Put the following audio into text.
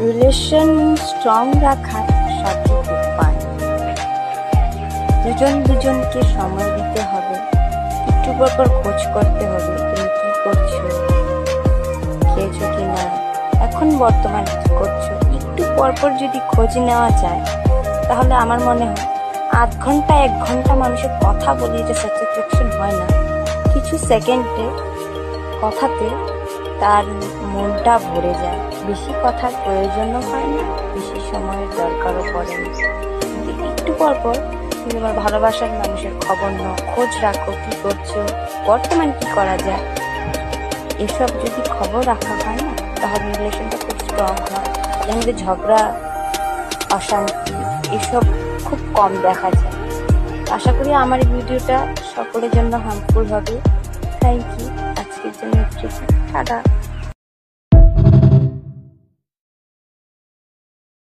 Relation strong রাখার সঠিক উপায়, দুজন দুজনকে সময় দিতে হবে, একটু পর খোঁজ করতে হবে তুমি কি করছো, খেয়েছো কি না, এখন বর্তমান কি করছো। একটু পর যদি খোঁজ নেওয়া যায় তাহলে আমার মনে হয় আধ ঘন্টা 1 ঘন্টা মানুষের কথা বলে যে স্যাটিসফ্যাকশন হয় না, কিছু সেকেন্ডে কথাতে তার মনটা ভরে যায়। বেশি কথার প্রয়োজনও হয় না, বেশি সময়ের দরকারও পড়ে না। একটু পর তুমি তোমার ভালোবাসার মানুষের খবর নাও, খোঁজ রাখো কি করছো, বর্তমান কি করা যায়। এসব যদি খবর রাখা হয় না তাহলে রিলেশনটা খুব স্ট্রং হয়। আমাদের ঝগড়া, অশান্তি এসব খুব কম দেখা যায়। আশা করি আমার এই ভিডিওটা সকলের জন্য হার্মফুল হবে। Thank you. আজকের জন্য একটু টাটা।